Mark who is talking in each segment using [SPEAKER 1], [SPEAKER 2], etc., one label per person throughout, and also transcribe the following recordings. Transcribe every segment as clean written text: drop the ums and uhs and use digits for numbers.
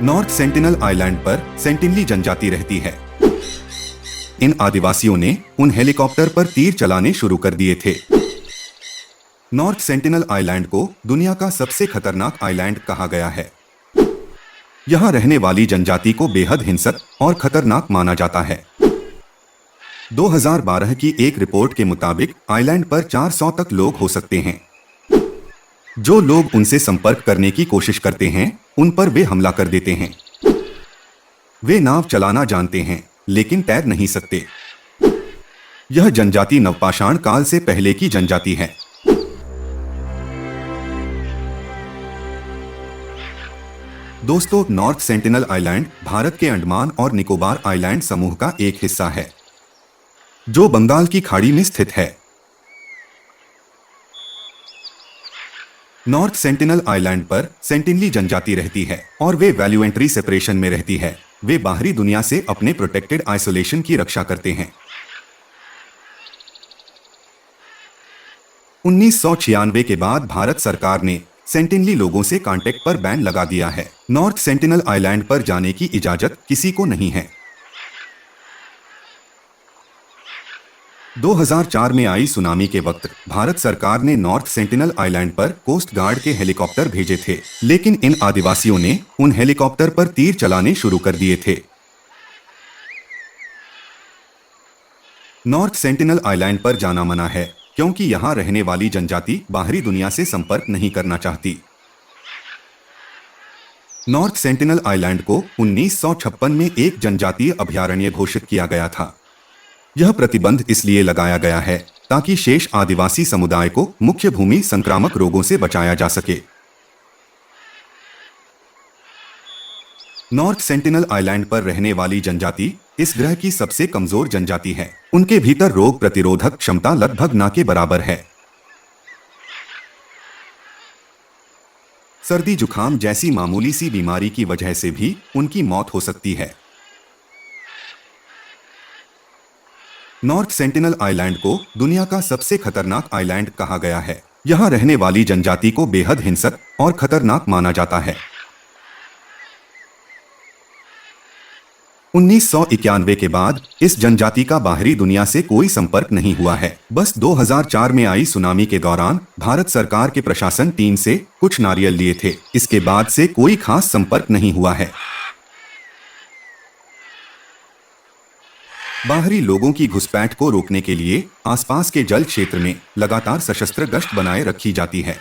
[SPEAKER 1] North sentinel island पर Sentinel जनजाति रहती है। इन आदिवासियों ने उन हेलीकॉप्टर पर तीर चलाने शुरू कर दिए थे। नॉर्थ सेंटिनल आइलैंड को दुनिया का सबसे खतरनाक आइलैंड कहा गया है। यहाँ रहने वाली जनजाति को बेहद हिंसक और खतरनाक माना जाता है। 2012 की एक रिपोर्ट के मुताबिक आइलैंड पर 400 तक लोग हो सकते हैं। जो लोग उनसे संपर्क करने की कोशिश करते हैं उन पर वे हमला कर देते हैं। वे नाव चलाना जानते हैं लेकिन तैर नहीं सकते। यह जनजाति नवपाषाण काल से पहले की जनजाति है। दोस्तों, नॉर्थ सेंटिनल आइलैंड भारत के अंडमान और निकोबार आइलैंड समूह का एक हिस्सा है जो बंगाल की खाड़ी में स्थित है। नॉर्थ सेंटिनल आइलैंड पर सेंटिनली जनजाति रहती है और वे वॉल्यूंटरी सेपरेशन में रहती है। वे बाहरी दुनिया से अपने प्रोटेक्टेड आइसोलेशन की रक्षा करते हैं। 1996 के बाद भारत सरकार ने सेंटिनली लोगों से कांटेक्ट पर बैन लगा दिया है। नॉर्थ सेंटिनल आइलैंड पर जाने की इजाजत किसी को नहीं है। 2004 में आई सुनामी के वक्त भारत सरकार ने नॉर्थ सेंटिनल आइलैंड पर कोस्ट गार्ड के हेलीकॉप्टर भेजे थे, लेकिन इन आदिवासियों ने उन हेलीकॉप्टर पर तीर चलाने शुरू कर दिए थे। नॉर्थ सेंटिनल आइलैंड पर जाना मना है क्योंकि यहाँ रहने वाली जनजाति बाहरी दुनिया से संपर्क नहीं करना चाहती। नॉर्थ सेंटिनल आइलैंड को 1956 में एक जनजातीय अभयारण्य घोषित किया गया था। यह प्रतिबंध इसलिए लगाया गया है ताकि शेष आदिवासी समुदाय को मुख्य भूमि संक्रामक रोगों से बचाया जा सके। नॉर्थ सेंटिनल आइलैंड पर रहने वाली जनजाति इस ग्रह की सबसे कमजोर जनजाति है। उनके भीतर रोग प्रतिरोधक क्षमता लगभग न के बराबर है। सर्दी जुकाम जैसी मामूली सी बीमारी की वजह से भी उनकी मौत हो सकती है। नॉर्थ सेंटिनल आइलैंड को दुनिया का सबसे खतरनाक आइलैंड कहा गया है। यहाँ रहने वाली जनजाति को बेहद हिंसक और खतरनाक माना जाता है। 1991 के बाद इस जनजाति का बाहरी दुनिया से कोई संपर्क नहीं हुआ है। बस 2004 में आई सुनामी के दौरान भारत सरकार के प्रशासन टीम से कुछ नारियल लिए थे। इसके बाद से कोई खास संपर्क नहीं हुआ है। बाहरी लोगों की घुसपैठ को रोकने के लिए आसपास के जल क्षेत्र में लगातार सशस्त्र गश्त बनाए रखी जाती है।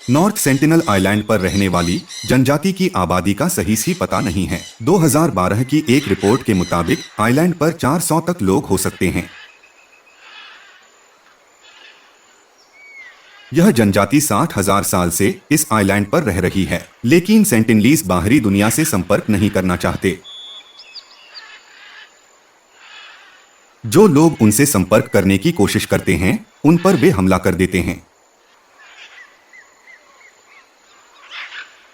[SPEAKER 1] नॉर्थ सेंटिनल आइलैंड पर रहने वाली जनजाति की आबादी का सही पता नहीं है। 2012 की एक रिपोर्ट के मुताबिक आइलैंड पर 400 तक लोग हो सकते हैं। यह जनजाति 60,000 साल से इस आइलैंड पर रह रही है, लेकिन सेंटिनलीज बाहरी दुनिया से संपर्क नहीं करना चाहते। जो लोग उनसे संपर्क करने की कोशिश करते हैं उन पर वे हमला कर देते हैं।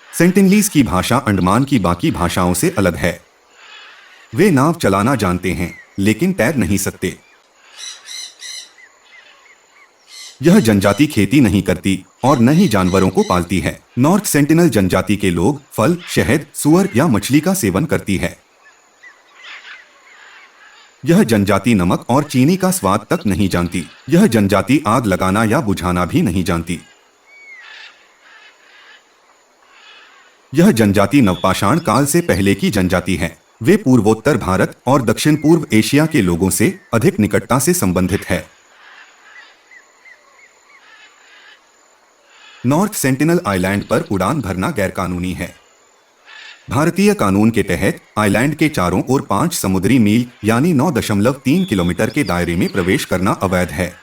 [SPEAKER 1] सेंटिनलीज की भाषा अंडमान की बाकी भाषाओं से अलग है। वे नाव चलाना जानते हैं लेकिन तैर नहीं सकते। यह जनजाति खेती नहीं करती और न ही जानवरों को पालती है। नॉर्थ सेंटिनल जनजाति के लोग फल, शहद, सुअर या मछली का सेवन करती है। यह जनजाति नमक और चीनी का स्वाद तक नहीं जानती। यह जनजाति आग लगाना या बुझाना भी नहीं जानती। यह जनजाति नवपाषाण काल से पहले की जनजाति है। वे पूर्वोत्तर भारत और दक्षिण पूर्व एशिया के लोगों से अधिक निकटता से संबंधित है। नॉर्थ सेंटिनल आइलैंड पर उड़ान भरना गैरकानूनी है। भारतीय कानून के तहत आइलैंड के चारों ओर 5 समुद्री मील यानी 9.3 किलोमीटर के दायरे में प्रवेश करना अवैध है।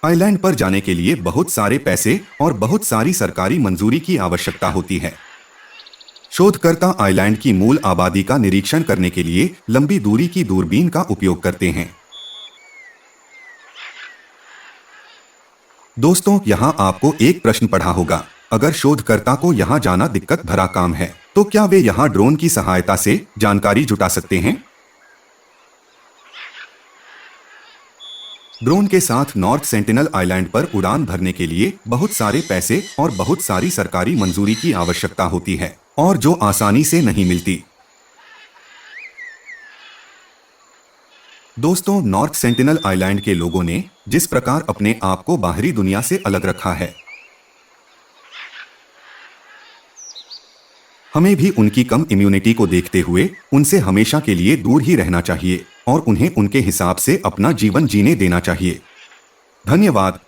[SPEAKER 1] आइलैंड पर जाने के लिए बहुत सारे पैसे और बहुत सारी सरकारी मंजूरी की आवश्यकता होती है। शोधकर्ता आइलैंड की मूल आबादी का निरीक्षण करने के लिए लंबी दूरी की दूरबीन का उपयोग करते हैं। दोस्तों, यहाँ आपको एक प्रश्न पढ़ा होगा, अगर शोधकर्ता को यहाँ जाना दिक्कत भरा काम है तो क्या वे यहाँ ड्रोन की सहायता से जानकारी जुटा सकते हैं? ड्रोन के साथ नॉर्थ सेंटिनल आइलैंड पर उड़ान भरने के लिए बहुत सारे पैसे और बहुत सारी सरकारी मंजूरी की आवश्यकता होती है और जो आसानी से नहीं मिलती। दोस्तों, नॉर्थ सेंटिनल आइलैंड के लोगों ने जिस प्रकार अपने आप को बाहरी दुनिया से अलग रखा है, हमें भी उनकी कम इम्यूनिटी को देखते हुए उनसे हमेशा के लिए दूर ही रहना चाहिए और उन्हें उनके हिसाब से अपना जीवन जीने देना चाहिए। धन्यवाद।